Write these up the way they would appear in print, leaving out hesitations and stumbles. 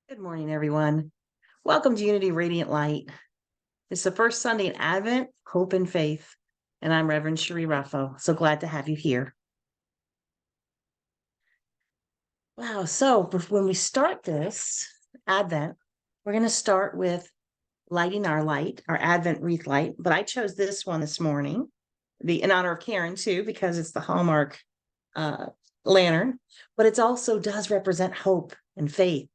Good morning, everyone. Welcome to Unity Radiant Light. It's the first Sunday in Advent, Hope and Faith, and I'm Reverend Cherie Ruffo. So glad to have you here. Wow. So when we start this Advent, we're going to start with lighting our light, our Advent wreath light. But I chose this one this morning, in honor of Karen too, because it's the Hallmark lantern. But it also does represent hope and faith.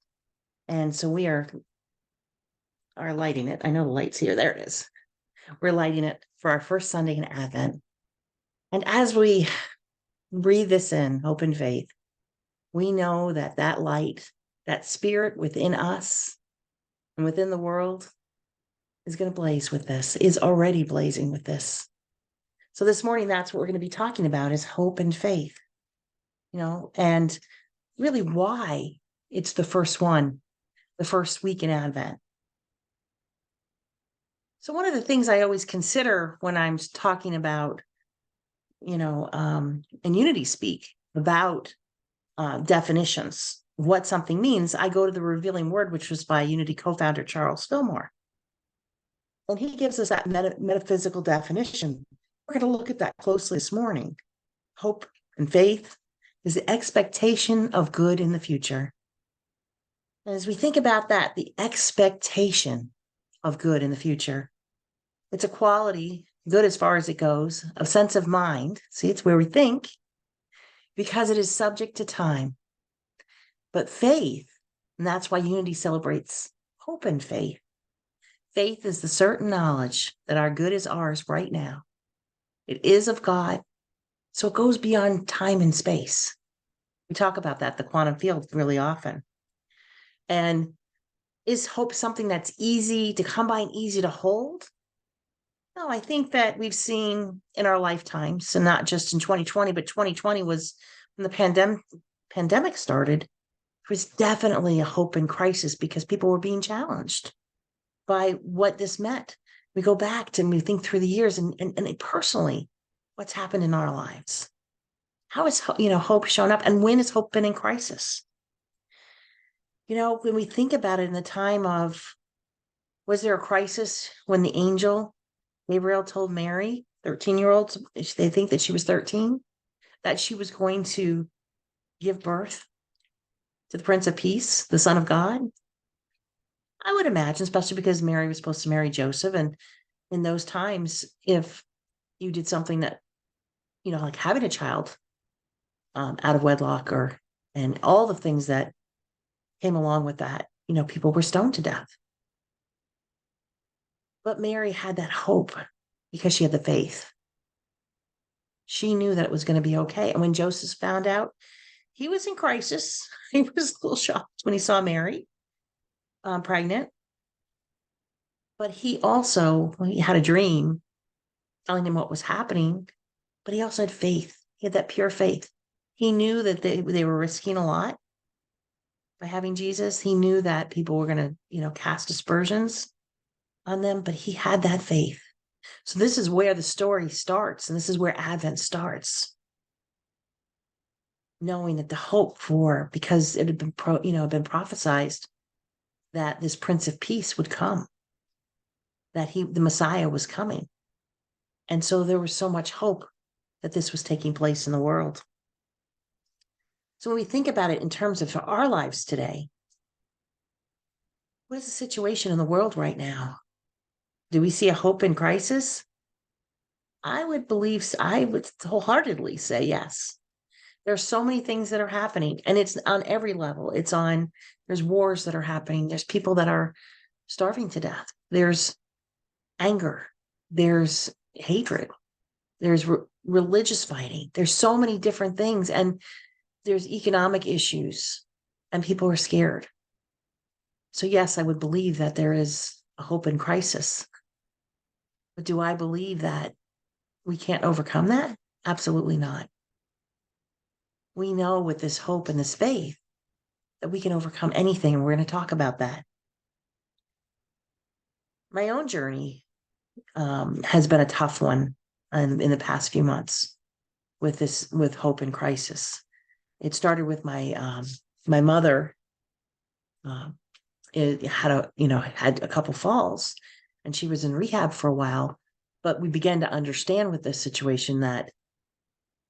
And so we are lighting it. I know the light's here. There it is. We're lighting it for our first Sunday in Advent. And as we breathe this in, hope and faith, we know that that light, that spirit within us and within the world is going to blaze with this, is already blazing with this. So this morning, that's what we're going to be talking about is hope and faith, and really why it's the first one, the first week in Advent. So one of the things I always consider when I'm talking about, in Unity speak about definitions, what something means, I go to the Revealing Word, which was by Unity co-founder Charles Fillmore. And he gives us that metaphysical definition. We're going to look at that closely this morning. Hope and faith is the expectation of good in the future. And as we think about that, the expectation of good in the future, it's a quality, good as far as it goes, of sense of mind. See, it's where we think, because it is subject to time. But faith, and that's why Unity celebrates hope and faith. Faith is the certain knowledge that our good is ours right now. It is of God, so it goes beyond time and space. We talk about that, the quantum field, really often. And is hope something that's easy to come by and easy to hold? No, I think that we've seen in our lifetimes, so not just in 2020, but 2020 was when the pandemic started. It was definitely a hope and crisis because people were being challenged by what this meant. We go back to and we think through the years and personally, what's happened in our lives. How is hope shown up, and when has hope been in crisis? When we think about it in the time of, was there a crisis when the angel Gabriel told Mary, 13-year-olds, they think that she was 13, that she was going to give birth to the Prince of Peace, the Son of God? I would imagine, especially because Mary was supposed to marry Joseph. And in those times, if you did something that, like having a child out of wedlock and all the things that came along with that, people were stoned to death. But Mary had that hope because she had the faith. She knew that it was going to be okay. And when Joseph found out, he was in crisis. He was a little shocked when he saw Mary pregnant. But he had a dream telling him what was happening, but he also had faith. He had that pure faith. He knew that they were risking a lot by having Jesus. He knew that people were going to, cast aspersions on them, but he had that faith. So this is where the story starts, and this is where Advent starts. Knowing that the hope because it had been been prophesized that this Prince of Peace would come, that the Messiah was coming. And so there was so much hope that this was taking place in the world. So when we think about it in terms of our lives today, what is the situation in the world right now? Do we see a hope in crisis? I would wholeheartedly say yes. There's so many things that are happening, and it's on every level. There's wars that are happening. There's people that are starving to death. There's anger. There's hatred. There's religious fighting. There's so many different things, and there's economic issues, and people are scared. So yes, I would believe that there is a hope in crisis. But do I believe that we can't overcome that? Absolutely not. We know with this hope and this faith that we can overcome anything, and we're going to talk about that. My own journey has been a tough one in the past few months with hope and crisis. It started with my mother had a couple falls, and she was in rehab for a while. But we began to understand with this situation that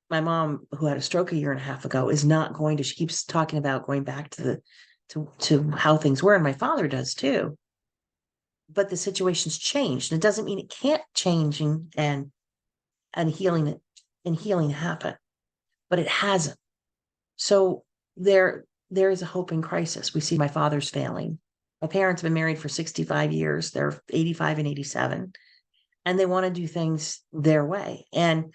my mom, who had a stroke a year and a half ago, is not going to. She keeps talking about going back to how things were, and my father does too. But the situation's changed. It doesn't mean it can't change and healing happen, but it hasn't. So there is a hope in crisis. We see my father's failing. My parents have been married for 65 years. They're 85 and 87, and they want to do things their way. And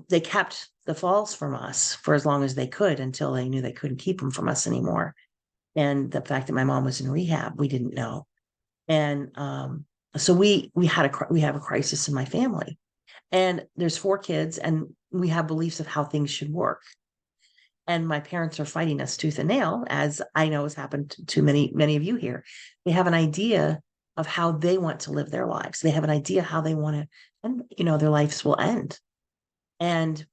they kept the falls from us for as long as they could until they knew they couldn't keep them from us anymore. And the fact that my mom was in rehab, we didn't know. And so we have a crisis in my family. And there's 4 kids, and we have beliefs of how things should work. And my parents are fighting us tooth and nail, as I know has happened to many of you here. They have an idea of how they want to live their lives. They have an idea how they want to, and their lives will end. And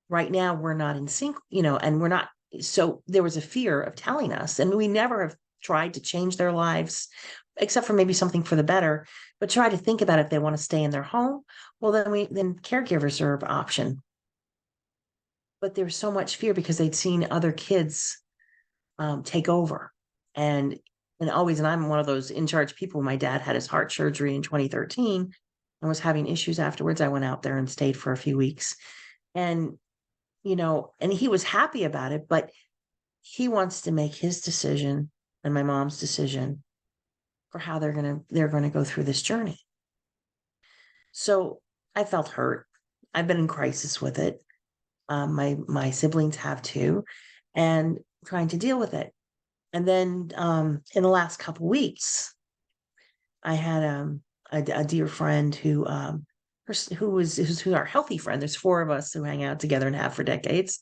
right now we're not in sync, and we're not. So there was a fear of telling us, and we never have tried to change their lives, except for maybe something for the better, but try to think about if they want to stay in their home. Well, then caregivers are an option. But there's so much fear because they'd seen other kids take over. And I'm one of those in charge people. My dad had his heart surgery in 2013 and was having issues afterwards. I went out there and stayed for a few weeks. And, and he was happy about it, but he wants to make his decision and my mom's decision for how they're going to go through this journey. So I felt hurt. I've been in crisis with it. My siblings have too, and trying to deal with it. And then in the last couple of weeks, I had a dear friend who's our healthy friend. There's 4 of us who hang out together and have for decades.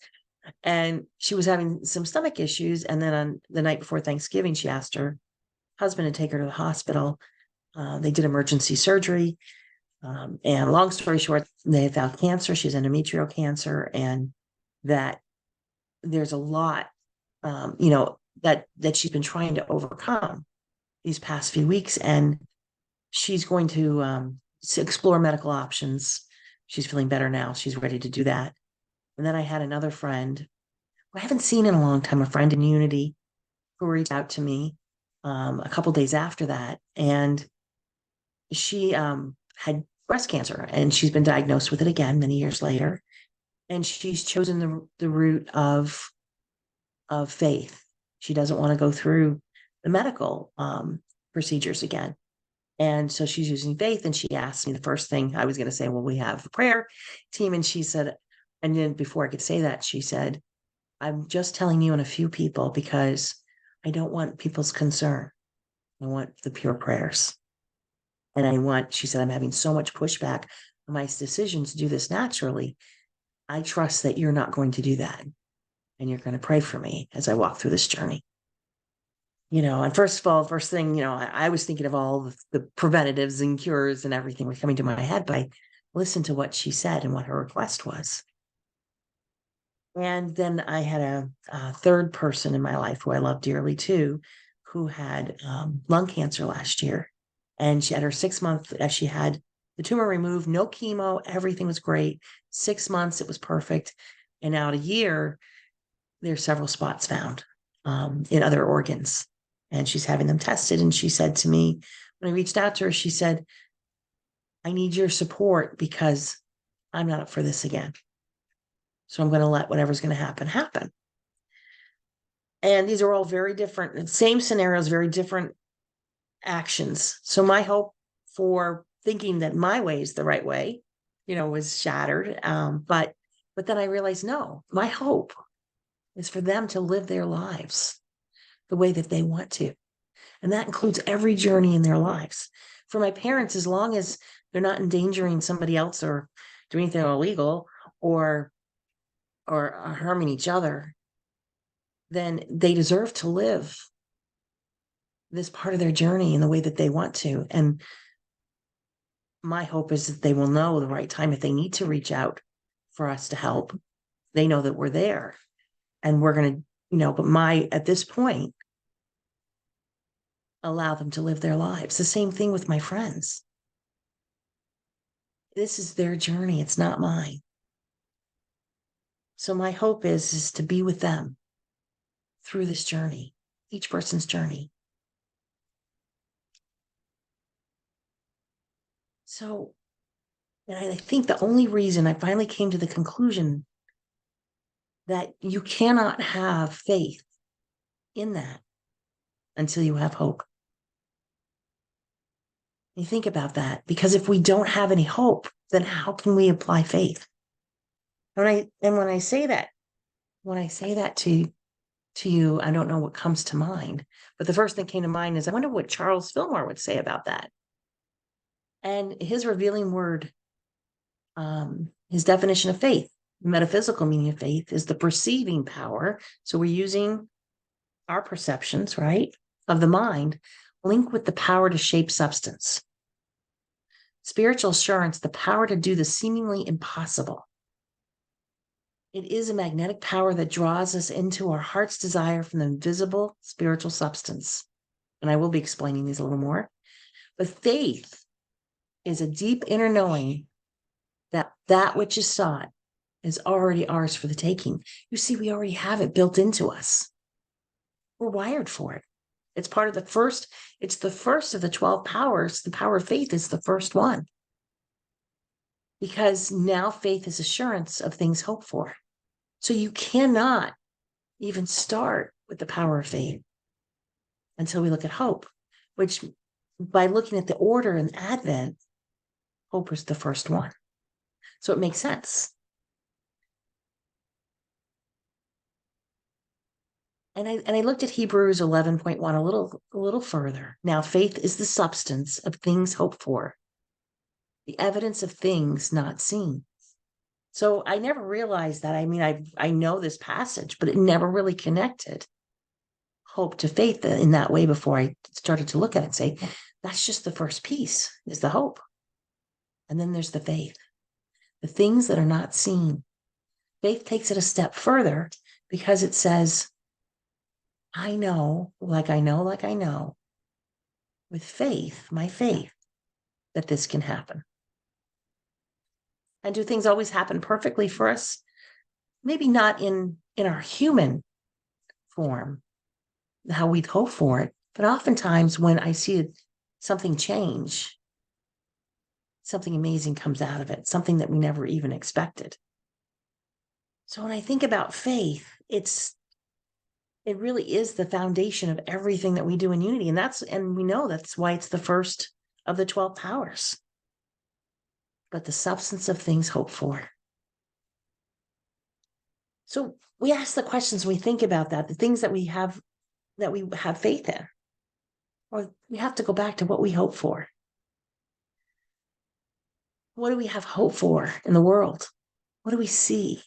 And she was having some stomach issues. And then on the night before Thanksgiving, she asked her husband to take her to the hospital. They did emergency surgery. And long story short, they found cancer. She's endometrial cancer, and that there's a lot, that she's been trying to overcome these past few weeks. And she's going to explore medical options. She's feeling better now. She's ready to do that. And then I had another friend who I haven't seen in a long time, a friend in Unity, who reached out to me a couple days after that. And she had breast cancer, and she's been diagnosed with it again many years later. And she's chosen the route of faith. She doesn't want to go through the medical procedures again. And so she's using faith. And she asked me, the first thing I was going to say, well, we have a prayer team. And she said, and then before I could say that, she said, I'm just telling you and a few people because I don't want people's concern. I want the pure prayers. And she said, I'm having so much pushback on my decision to do this naturally. I trust that you're not going to do that. And you're going to pray for me as I walk through this journey. And first thing, I was thinking of all the preventatives and cures and everything was coming to my head, but I listened to what she said and what her request was. And then I had a third person in my life who I love dearly too, who had lung cancer last year. And she had her 6 month, as she had the tumor removed, no chemo, everything was great. 6 months, it was perfect. And out a year, there's several spots found in other organs. And she's having them tested. And she said to me, when I reached out to her, she said, I need your support because I'm not up for this again. So I'm going to let whatever's going to happen. And these are all very different, same scenarios, very different actions. So my hope for thinking that my way is the right way, was shattered. But then I realized, no, my hope is for them to live their lives the way that they want to. And that includes every journey in their lives. For my parents, as long as they're not endangering somebody else or doing anything illegal or harming each other, then they deserve to live this part of their journey in the way that they want to. And my hope is that they will know the right time if they need to reach out for us to help. They know that we're there and we're going to, but at this point, allow them to live their lives. The same thing with my friends. This is their journey. It's not mine. So my hope is to be with them through this journey, each person's journey. So, and I think the only reason I finally came to the conclusion that you cannot have faith in that until you have hope. You think about that, because if we don't have any hope, then how can we apply faith? When I say that to you, I don't know what comes to mind, but the first thing that came to mind is I wonder what Charles Fillmore would say about that. And his revealing word, his definition of faith, metaphysical meaning of faith, is the perceiving power. So we're using our perceptions, right, of the mind, linked with the power to shape substance. Spiritual assurance, the power to do the seemingly impossible. It is a magnetic power that draws us into our heart's desire from the invisible spiritual substance. And I will be explaining these a little more. But faith is a deep inner knowing that that which is sought is already ours for the taking. You see, we already have it built into us. We're wired for it. It's part of the first, it's the first of the 12 powers. The power of faith is the first one. Because now faith is assurance of things hoped for. So you cannot even start with the power of faith until we look at hope, which by looking at the order in Advent, hope is the first one. So it makes sense. And I looked at Hebrews 11.1 a little further. Now, faith is the substance of things hoped for, the evidence of things not seen. So I never realized that. I mean, I know this passage, but it never really connected hope to faith in that way before I started to look at it and say, that's just the first piece, is the hope. And then there's the faith, the things that are not seen. Faith takes it a step further because it says, I know, like I know, with faith, my faith, that this can happen. And do things always happen perfectly for us? Maybe not in our human form, how we'd hope for it, but oftentimes when I see something change, something amazing comes out of it, something that we never even expected. So when I think about faith, it really is the foundation of everything that we do in unity. And we know that's why it's the first of the 12 powers. But the substance of things hoped for. So we ask the questions, we think about that, the things that we have faith in. Or we have to go back to what we hope for. What do we have hope for in the world? What do we see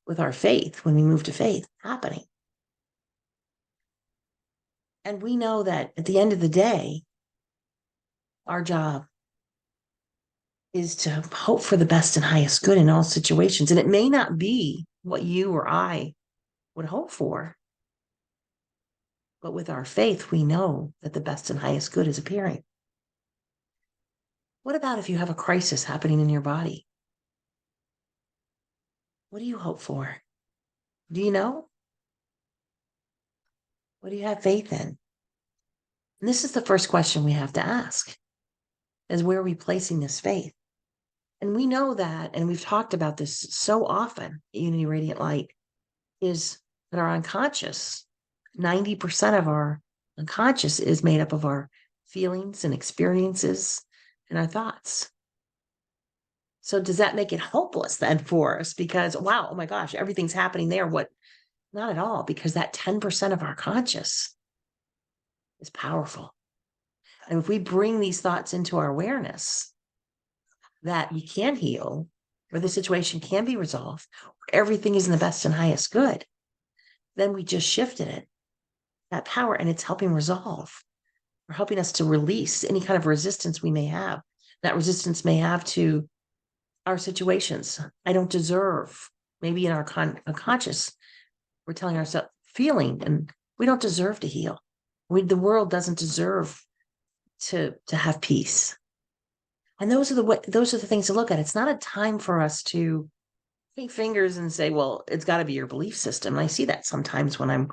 with our faith when we move to faith happening? And we know that at the end of the day, our job is to hope for the best and highest good in all situations. And it may not be what you or I would hope for, but with our faith, we know that the best and highest good is appearing. What about if you have a crisis happening in your body? What do you hope for? Do you know? What do you have faith in? And this is the first question we have to ask, is where are we placing this faith? And we know that, and we've talked about this so often, Unity Radiant Light, is that our unconscious, 90% of our unconscious is made up of our feelings and experiences and our thoughts. So does that make it hopeless then for us? Because, wow, oh my gosh, everything's happening there. What? Not at all, because that 10% of our conscious is powerful. And if we bring these thoughts into our awareness, that you can heal, or the situation can be resolved, or everything is in the best and highest good, then we just shifted it, that power, and it's helping resolve, or helping us to release any kind of resistance we may have. That resistance may have to our situations. I don't deserve, maybe in our unconscious, we're telling ourselves, feeling, and we don't deserve to heal. The world doesn't deserve to have peace. And those are the things to look at. It's not a time for us to point fingers and say, well, it's got to be your belief system. And I see that sometimes when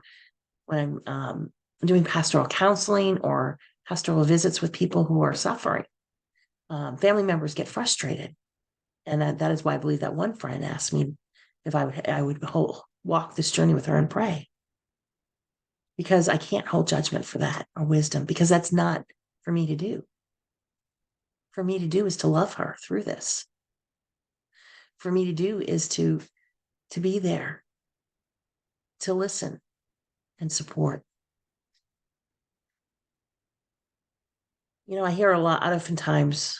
I'm doing pastoral counseling or pastoral visits with people who are suffering. Family members get frustrated, and that is why I believe that one friend asked me if I would walk this journey with her and pray, because I can't hold judgment for that or wisdom, because that's not for me to do. For me to do is to love her through this. For me to do is to be there, to listen and support. I hear a lot, oftentimes,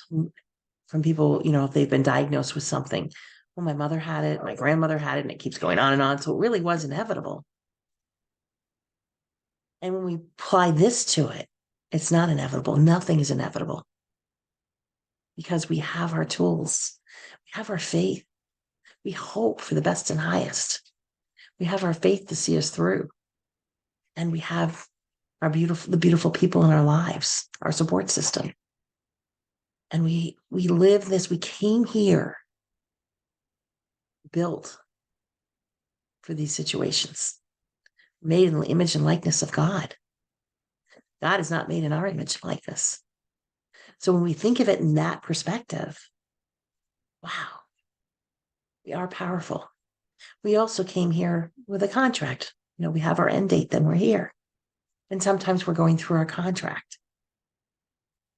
from people, if they've been diagnosed with something. Well, my mother had it, my grandmother had it, and it keeps going on and on. So it really was inevitable. And when we apply this to it, it's not inevitable. Nothing is inevitable, because we have our tools, we have our faith, we hope for the best and highest. We have our faith to see us through. And we have the beautiful people in our lives, our support system. And we live this, we came here built for these situations, made in the image and likeness of God. God is not made in our image and likeness. So when we think of it in that perspective, wow, we are powerful. We also came here with a contract. We have our end date, then we're here. And sometimes we're going through our contract.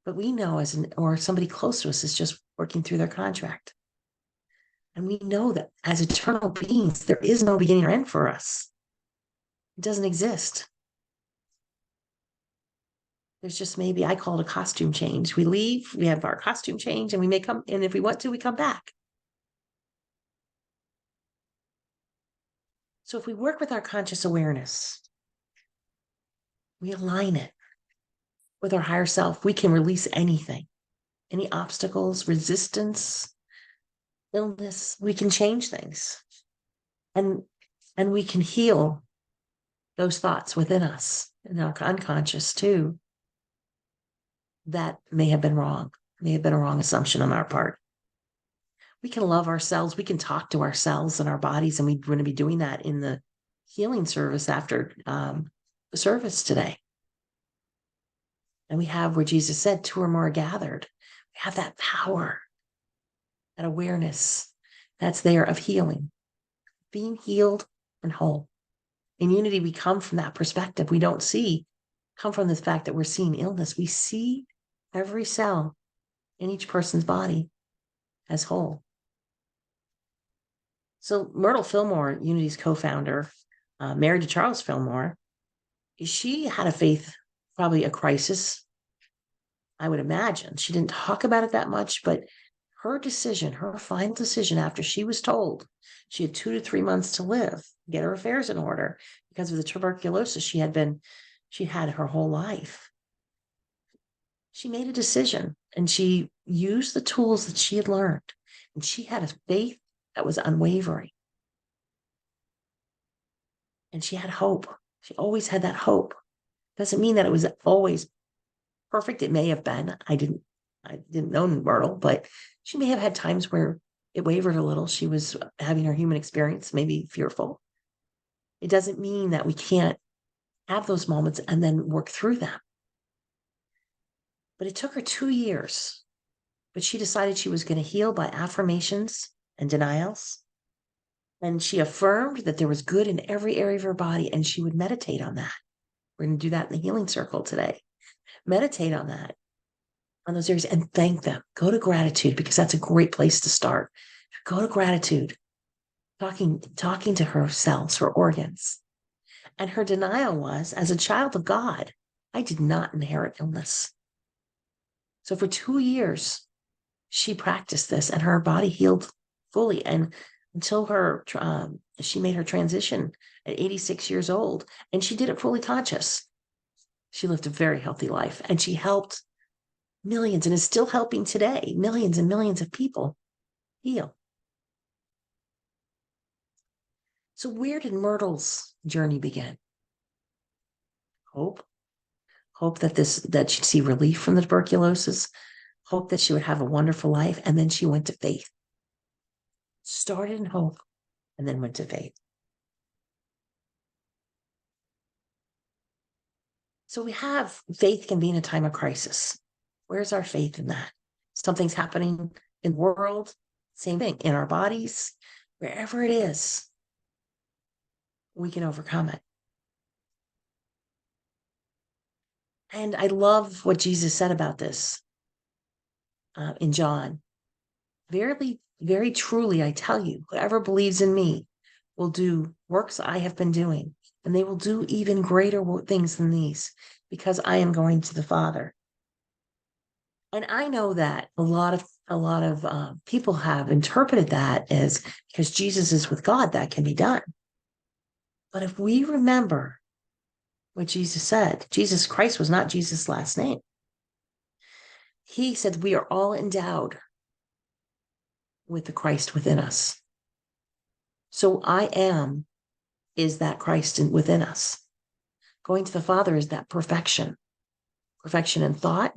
But we know or somebody close to us is just working through their contract. And we know that as eternal beings, there is no beginning or end for us. It doesn't exist. There's just, maybe I call it a costume change. We leave, we have our costume change, and we may come, and if we want to, we come back. So if we work with our conscious awareness, we align it with our higher self, we can release anything, any obstacles, resistance, illness. We can change things. And we can heal those thoughts within us and our unconscious too, that may have been wrong, may have been a wrong assumption on our part. We can love ourselves. We can talk to ourselves and our bodies, and we're going to be doing that in the healing service after the service today. And we have, where Jesus said, 2 or more are gathered. We have that power, that awareness that's there of healing, being healed and whole. In unity, we come from that perspective. We don't come from the fact that we're seeing illness. We see every cell in each person's body as whole. So Myrtle Fillmore, Unity's co-founder, married to Charles Fillmore, she had a faith, probably a crisis, I would imagine. She didn't talk about it that much, but her final decision, after she was told she had 2 to 3 months to live, get her affairs in order because of the tuberculosis she had her whole life. She made a decision, and she used the tools that she had learned, and she had a faith that was unwavering. And she had hope. She always had that hope. Doesn't mean that it was always perfect. It may have been. I didn't know Myrtle, but she may have had times where it wavered a little. She was having her human experience, maybe fearful. It doesn't mean that we can't have those moments and then work through them. But it took her 2 years. But she decided she was going to heal by affirmations and denials. And she affirmed that there was good in every area of her body, and she would meditate on that. We're going to do that in the healing circle today. Meditate on that, on those areas, and thank them. Go to gratitude, because that's a great place to start. Go to gratitude, talking to her cells, her organs. And her denial was, as a child of God, I did not inherit illness. So for 2 years, she practiced this, and her body healed fully. And until she made her transition at 86 years old, and she did it fully conscious. She lived a very healthy life, and she helped millions, and is still helping today, millions and millions of people heal. So where did Myrtle's journey begin? Hope. hope that she'd see relief from the tuberculosis, hope that she would have a wonderful life. And then she went to faith. Started in hope and then went to faith. So we have faith can be in a time of crisis. Where's our faith in that? Something's happening in the world, same thing in our bodies, wherever it is, we can overcome it. And I love what Jesus said about this in John. Verily, very truly, I tell you, whoever believes in me will do works I have been doing, and they will do even greater things than these, because I am going to the Father. And I know that a lot of people have interpreted that as because Jesus is with God, that can be done. But if we remember what Jesus said, Jesus Christ was not Jesus' last name. He said we are all endowed with the Christ within us. So I am is that Christ within us. Going to the Father is that perfection in thought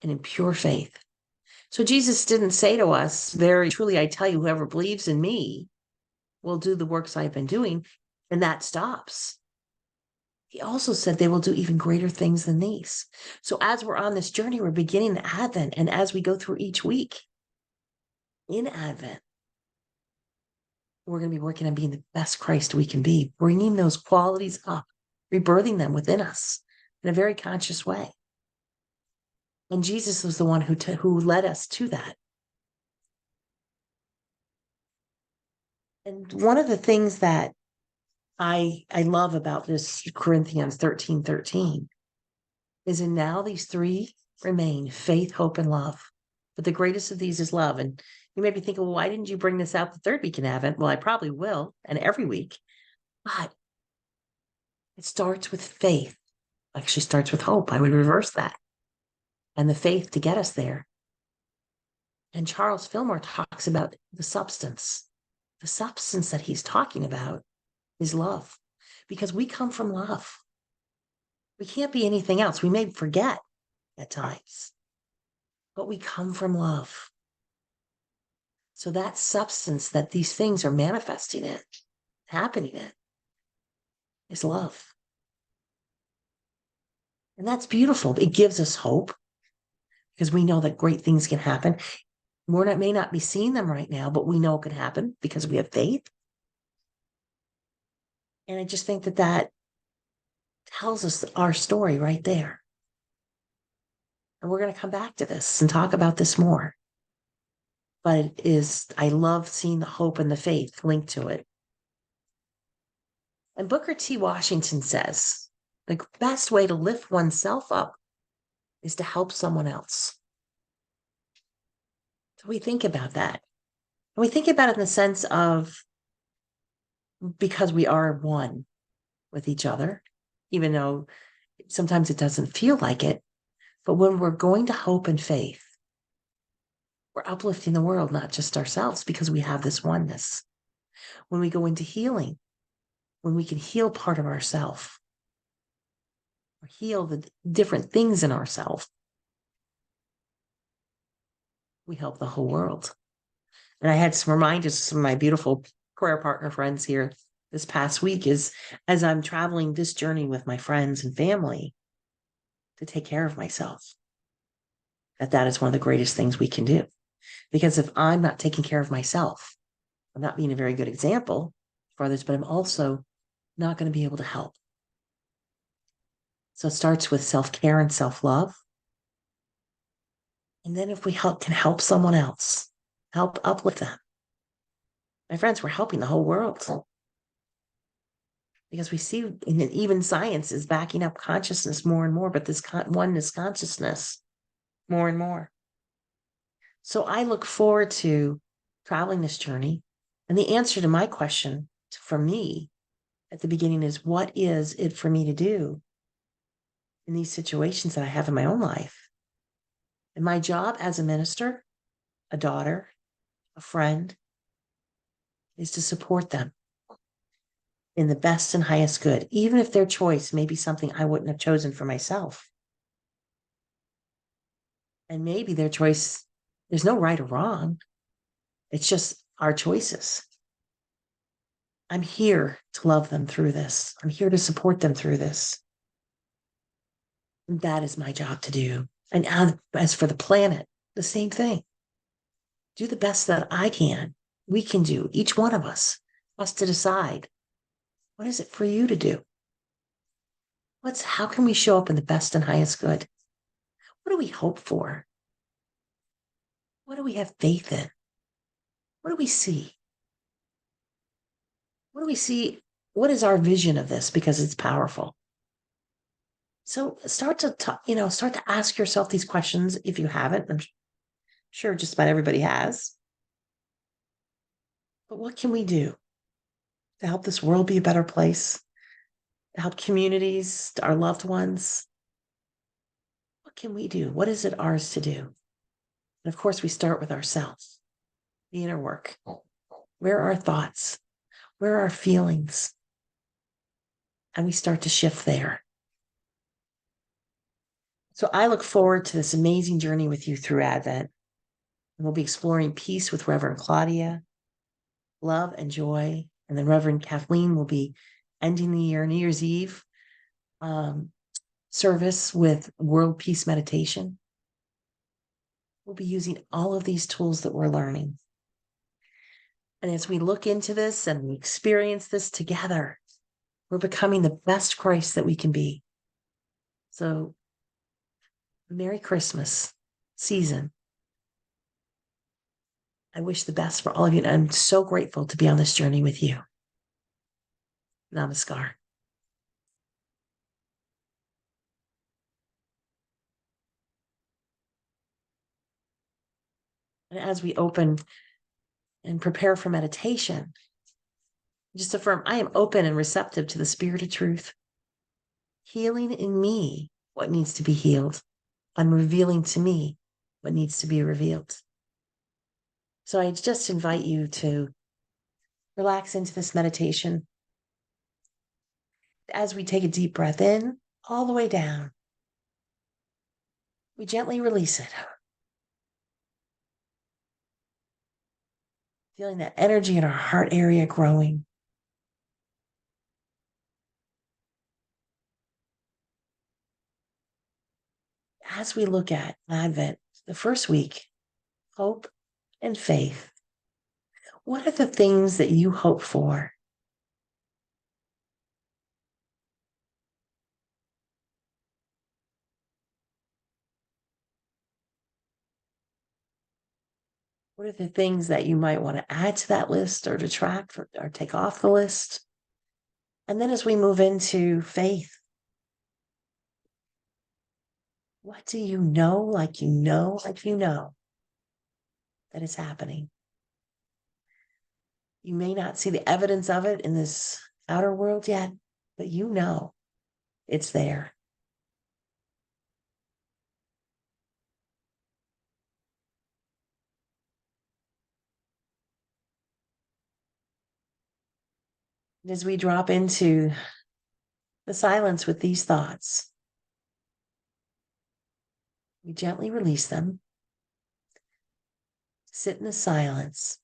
and in pure faith. So Jesus didn't say to us, very truly, I tell you, whoever believes in me will do the works I've been doing, and that stops. He also said they will do even greater things than these. So as we're on this journey, we're beginning the Advent, and as we go through each week in Advent, we're going to be working on being the best Christ we can be, bringing those qualities up, rebirthing them within us in a very conscious way. And Jesus was the one who led us to that. And one of the things that I love about this Corinthians 13:13 is, and now these three remain: faith, hope, and love. But the greatest of these is love. And you may be thinking, well, why didn't you bring this out the third week in Advent? Well, I probably will, and every week. But it starts with faith. Actually starts with hope. I would reverse that. And the faith to get us there. And Charles Fillmore talks about the substance. The substance that he's talking about is love, because we come from love. We can't be anything else. We may forget at times, but we come from love. So that substance that these things are manifesting in, happening in, is love. And that's beautiful. It gives us hope because we know that great things can happen. May not be seeing them right now, but we know it can happen because we have faith. And I just think that tells us our story right there. And we're going to come back to this and talk about this more. But I love seeing the hope and the faith linked to it. And Booker T. Washington says, the best way to lift oneself up is to help someone else. So we think about that. And we think about it in the sense of, because we are one with each other, even though sometimes it doesn't feel like it. But when we're going to hope and faith, we're uplifting the world, not just ourselves, because we have this oneness. When we go into healing, when we can heal part of ourself, or heal the different things in ourselves, we help the whole world. And I had some reminders from my beautiful prayer partner friends here this past week, is as I'm traveling this journey with my friends and family, to take care of myself. That is one of the greatest things we can do. Because if I'm not taking care of myself, I'm not being a very good example for others, but I'm also not going to be able to help. So it starts with self-care and self-love. And then if we can help someone else, help uplift them. My friends, we're helping the whole world. Because we see, and even science is backing up consciousness more and more, but this oneness consciousness more and more. So I look forward to traveling this journey. And the answer to my question for me at the beginning is, what is it for me to do in these situations that I have in my own life? And my job as a minister, a daughter, a friend, is to support them, in the best and highest good, even if their choice may be something I wouldn't have chosen for myself. And maybe their choice, there's no right or wrong. It's just our choices. I'm here to love them through this. I'm here to support them through this. And that is my job to do. And as for the planet, the same thing. Do the best that I can, we can do, each one of us to decide, what is it for you to do? How can we show up in the best and highest good? What do we hope for? What do we have faith in? What do we see? What do we see? What is our vision of this? Because it's powerful. So start to start to ask yourself these questions if you haven't. I'm sure just about everybody has. But what can we do to help this world be a better place? To help communities, to our loved ones? What can we do? What is it ours to do? And of course, we start with ourselves, the inner work. Where are our thoughts? Where are our feelings? And we start to shift there. So I look forward to this amazing journey with you through Advent. And we'll be exploring peace with Reverend Claudia, love and joy. And then Reverend Kathleen will be ending the year, New Year's Eve service with World Peace Meditation. We'll be using all of these tools that we're learning. And as we look into this and we experience this together, we're becoming the best Christ that we can be. So, Merry Christmas season. I wish the best for all of you. And I'm so grateful to be on this journey with you. Namaskar. And as we open and prepare for meditation, just affirm, I am open and receptive to the spirit of truth, healing in me what needs to be healed, and revealing to me what needs to be revealed. So I just invite you to relax into this meditation. As we take a deep breath in, all the way down, we gently release it. Feeling that energy in our heart area growing. As we look at Advent, the first week, hope and faith, what are the things that you hope for? What are the things that you might want to add to that list or detract or take off the list? And then as we move into faith, what do you know, like you know, that is happening? You may not see the evidence of it in this outer world yet, but you know it's there. And as we drop into the silence with these thoughts, we gently release them, sit in the silence,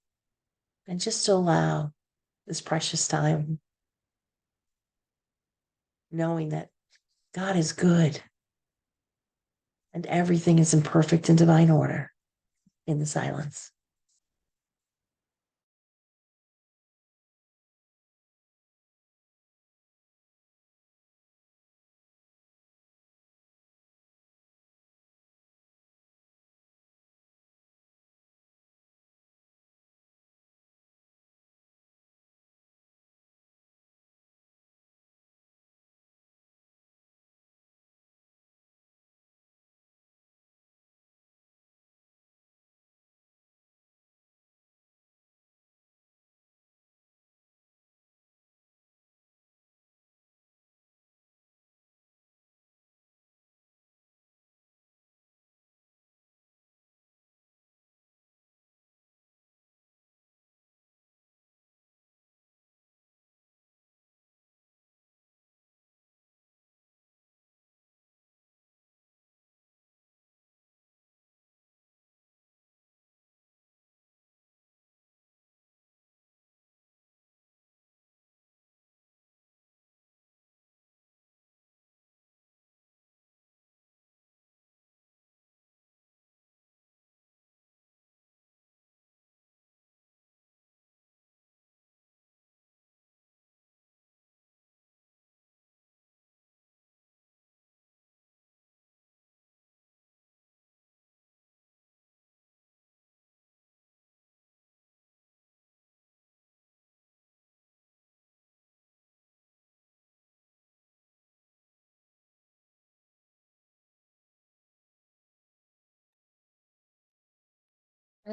and just allow this precious time, knowing that God is good and everything is in perfect and divine order in the silence.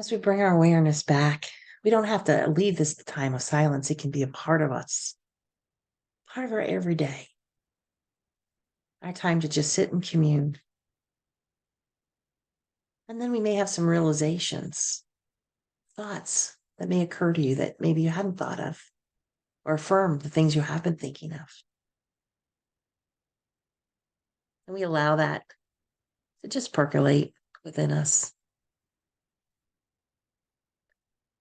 As we bring our awareness back, we don't have to leave this time of silence. It can be a part of us, part of our everyday, our time to just sit and commune. And then we may have some realizations, thoughts that may occur to you that maybe you hadn't thought of, or affirm the things you have been thinking of. And we allow that to just percolate within us.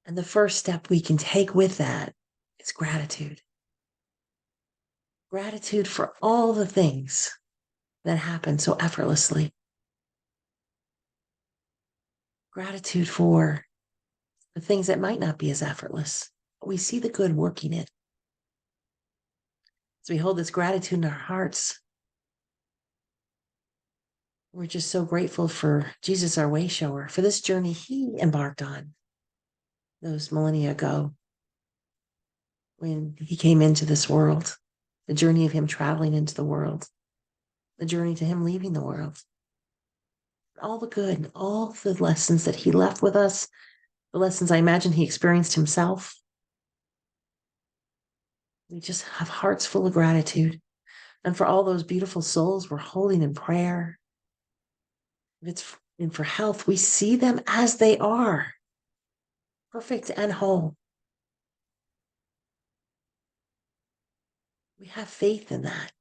And the first step we can take with that is gratitude. Gratitude for all the things that happen so effortlessly. Gratitude for the things that might not be as effortless, but we see the good working it. As we hold this gratitude in our hearts, we're just so grateful for Jesus, our way shower, for this journey he embarked on those millennia ago when he came into this world, the journey of him traveling into the world, the journey to him leaving the world. All the good, all the lessons that he left with us, the lessons I imagine he experienced himself. We just have hearts full of gratitude. And for all those beautiful souls we're holding in prayer. And for health, we see them as they are, perfect and whole. We have faith in that.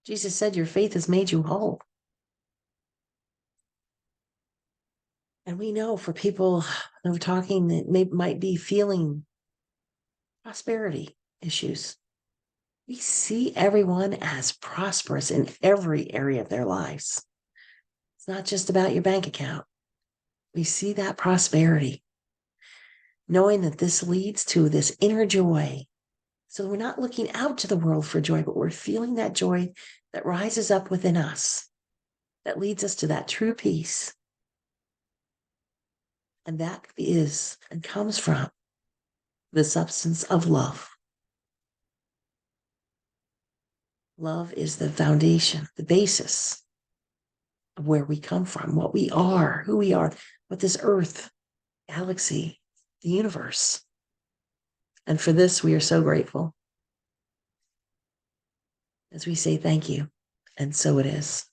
Jesus said, your faith has made you whole. And we know for people that we're talking that might be feeling prosperity issues, we see everyone as prosperous in every area of their lives. It's not just about your bank account. We see that prosperity, knowing that this leads to this inner joy. So we're not looking out to the world for joy, but we're feeling that joy that rises up within us, that leads us to that true peace. And that is and comes from the substance of love. Love is the foundation, the basis of where we come from, what we are, who we are, what this earth, galaxy, the universe. And for this, we are so grateful as we say thank you. And so it is.